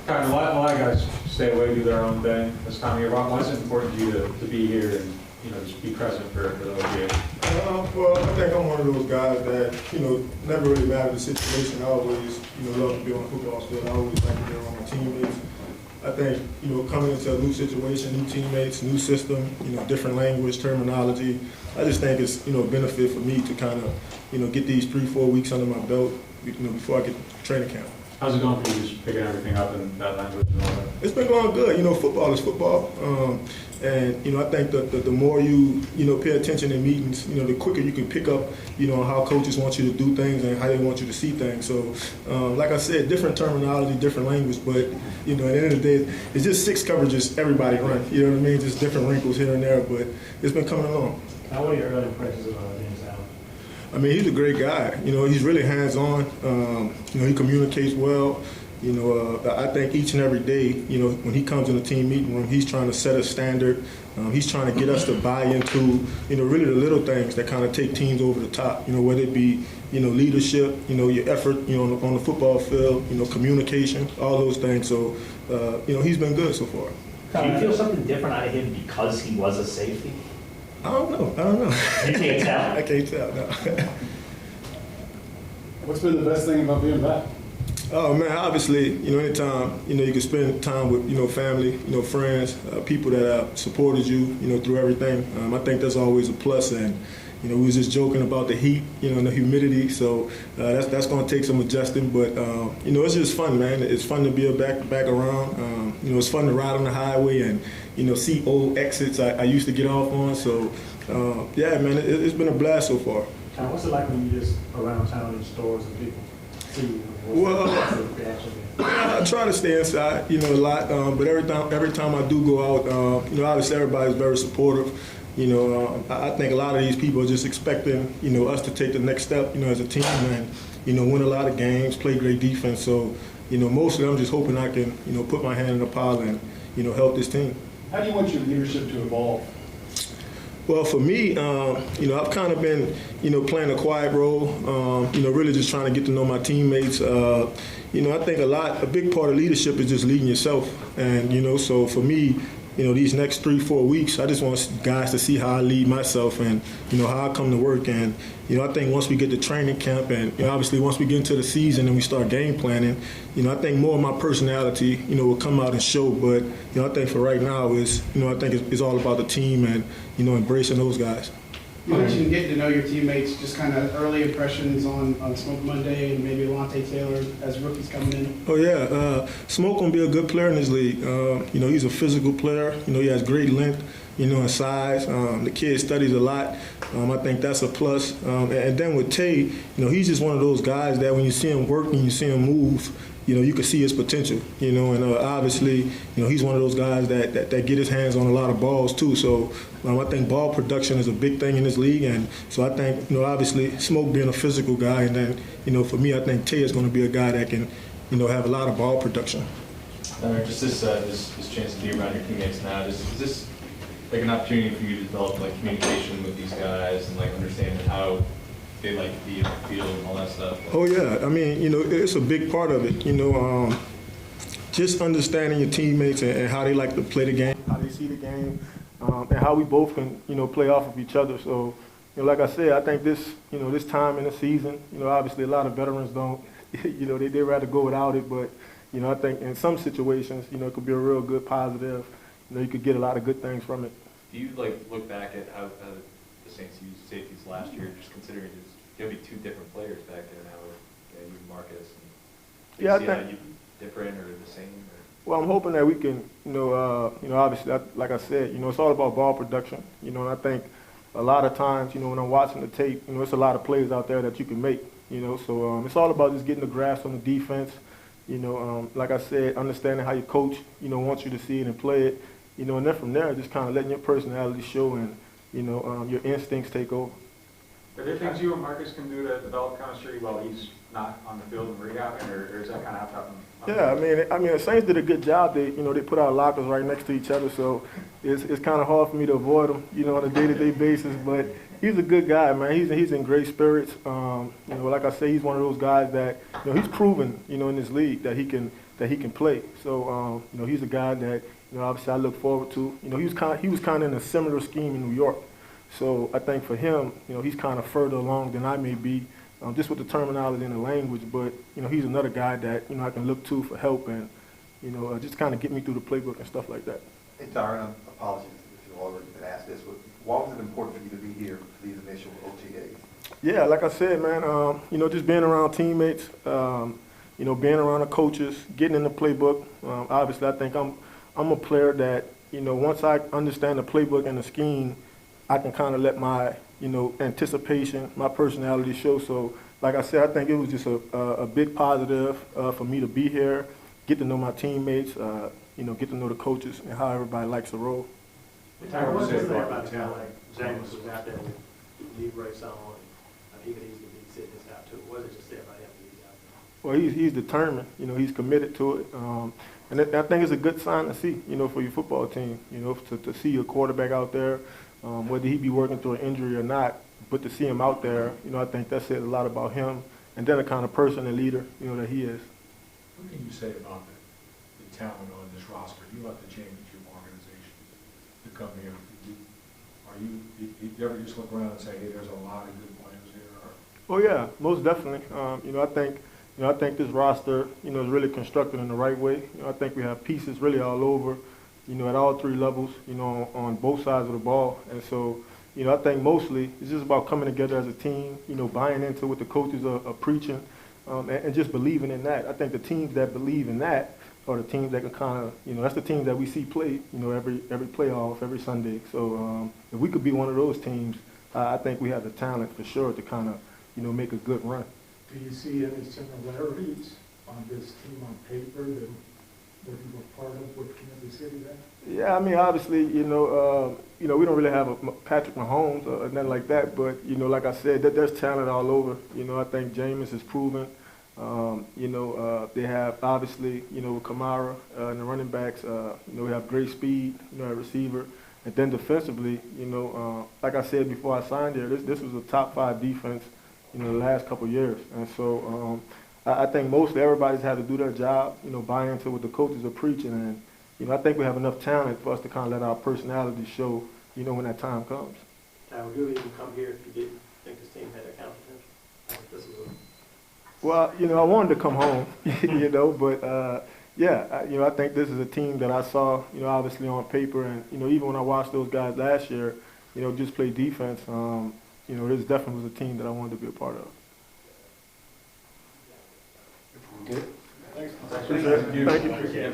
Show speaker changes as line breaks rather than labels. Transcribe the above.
Kind of, a lot of guys stay away, do their own thing this time of year. Why is it important to you to be here and just be present for the OTAs?
Well, I think I'm one of those guys that never really matter the situation. I always love to be on the football field. I always like to be around my teammates. I think coming into a new situation, new teammates, new system, different language, terminology. I just think it's a benefit for me to kind of get these 3-4 weeks under my belt before I get to training camp.
How's it going for you, just picking everything up in that language and all that?
It's been going good. Football is football. And I think that the more you pay attention in meetings, the quicker you can pick up how coaches want you to do things and how they want you to see things. So, like I said, different terminology, different language, but at the end of the day, it's just 6 coverages everybody run. You know what I mean? Just different wrinkles here and there, but it's been coming along.
Now, what are your early impressions of James Allen?
I mean, he's a great guy. He's really hands-on. He communicates well. I think each and every day, when he comes in the team meeting room, he's trying to set a standard. He's trying to get us to buy into, really the little things that kind of take teams over the top. Whether it be, leadership, your effort, on the football field, communication, all those things. So, he's been good so far.
Do you feel something different out of him because he was a safety?
I don't know.
You can't tell?
I can't tell, no.
What's been the best thing about being back?
Oh man, obviously, anytime, you can spend time with, family, friends, people that have supported you, through everything. I think that's always a plus. And, we was just joking about the heat, and the humidity. So that's going to take some adjusting. But, it's just fun, man. It's fun to be back around. It's fun to ride on the highway and, see old exits I used to get off on. So, yeah, man, it's been a blast so far.
What's it like when you're just around town in stores and people see you?
Well, I try to stay inside, a lot. But every time I do go out, obviously everybody's very supportive. I think a lot of these people are just expecting, us to take the next step, as a team and, win a lot of games, play great defense. So, mostly I'm just hoping I can, put my hand in the pile and, help this team.
How do you want your leadership to evolve?
Well, for me, I've kind of been, playing a quiet role, really just trying to get to know my teammates. I think a big part of leadership is just leading yourself. And, so for me, these next 3-4 weeks, I just want guys to see how I lead myself and, how I come to work. And, I think once we get to training camp and, obviously once we get into the season and we start game planning, I think more of my personality, will come out and show. But, I think for right now is, I think it's all about the team and, embracing those guys.
You mentioned getting to know your teammates, just kind of early impressions on Smoke Monday and maybe Alontae Taylor as rookies coming in.
Oh, yeah. Smoke going to be a good player in this league. He's a physical player. He has great length, and size. The kid studies a lot. I think that's a plus. And then with Tay, he's just one of those guys that when you see him work and you see him move, you can see his potential, and obviously, he's one of those guys that get his hands on a lot of balls too. So I think ball production is a big thing in this league, and so I think, obviously, Smoke being a physical guy, and then, for me, I think Tay is going to be a guy that can, have a lot of ball production.
Just this chance to be around your teammates now, is this like an opportunity for you to develop communication with these guys and understanding how they like to be in the field and all that stuff?
Oh yeah, I mean, it's a big part of it. Just understanding your teammates and how they like to play the game, how they see the game, and how we both can, play off of each other. So, like I said, I think this time in the season, obviously a lot of veterans don't, they rather go without it. But, I think in some situations, it could be a real good positive. You could get a lot of good things from it.
Do you look back at how the Saints used safeties last year, just considering there'll be 2 different players back there now with you, Marcus? And
yeah, I
think
how
you different or the same? Or?
Well, I'm hoping that we can, obviously, like I said, it's all about ball production. And I think a lot of times, when I'm watching the tape, it's a lot of plays out there that you can make. So it's all about just getting the grasp on the defense. Like I said, understanding how your coach, wants you to see it and play it. And then from there, just kind of letting your personality show and, your instincts take over.
Are there things you and Marcus can do to develop chemistry while he's not on the field and rehabbing, or is that kind of happening?
Yeah, I mean, the Saints did a good job. They put our lockers right next to each other, so it's kind of hard for me to avoid him, on a day-to-day basis. But he's a good guy, man. He's in great spirits. Like I say, he's one of those guys that, he's proven, in this league that he can that he can play. So, you know, he's a guy that, you know, obviously I look forward to. You know, he was kind of in a similar scheme in New York. So I think for him, you know, he's kind of further along than I may be, just with the terminology and the language. But, you know, he's another guy that, you know, I can look to for help and, you know, just kind of get me through the playbook and stuff like that.
Hey, Tyrann, apologies if you've already been asked this, but why was it important for you to be here for these initial OTAs?
Yeah, like I said, man, you know, just being around teammates, you know, being around the coaches, getting in the playbook. Obviously, I think I'm a player that, you know, once I understand the playbook and the scheme, I can kind of let my, you know, anticipation, my personality show. So, like I said, I think it was just a big positive for me to be here, get to know my teammates, you know, get to know the coaches and how everybody likes to roll.
Tyrann, what's your thing about a guy like James was out there with lead race on, and he could easily be sitting this out too? What is it just everybody else he's out there?
Well, he's determined. You know, he's committed to it, and I think it's a good sign to see. You know, for your football team. You know, to see your quarterback out there, whether he be working through an injury or not, but to see him out there, you know, I think that says a lot about him and then the kind of person and leader, you know, that he is.
What can you say about the talent on this roster? You have to change your organization to come here. You ever just look around and say, hey, there's a lot of good players here? Or?
Oh yeah, most definitely. You know, I think this roster, you know, is really constructed in the right way. You know, I think we have pieces really all over, you know, at all three levels, you know, on both sides of the ball. And so, you know, I think mostly it's just about coming together as a team, you know, buying into what the coaches are preaching, and just believing in that. I think the teams that believe in that are the teams that can kind of, you know, that's the teams that we see play, you know, every playoff, every Sunday. So if we could be one of those teams, I think we have the talent for sure to kind of, you know, make a good run.
Do you see any similarities on this team on paper than what you were part of with Kansas City then?
Yeah, I mean, obviously, you know, we don't really have a Patrick Mahomes or nothing like that, but, you know, like I said, there's talent all over. You know, I think Jameis has proven. You know, they have, obviously, you know, Kamara and the running backs, you know, we have great speed, you know, at receiver. And then defensively, you know, like I said before I signed here, this was a top 5 defense, you know, the last couple of years. And so I think mostly everybody's had to do their job, you know, buy into what the coaches are preaching. And, you know, I think we have enough talent for us to kind of let our personality show, you know, when that time comes.
Tyrann, would you even come here if you didn't think this team had that kind of potential? This was
Well, you know, I wanted to come home, you know, but, yeah, you know, I think this is a team that I saw, you know, obviously on paper. And, you know, even when I watched those guys last year, you know, just play defense, you know, this definitely was a team that I wanted to be a part of.
Good.
Thank you.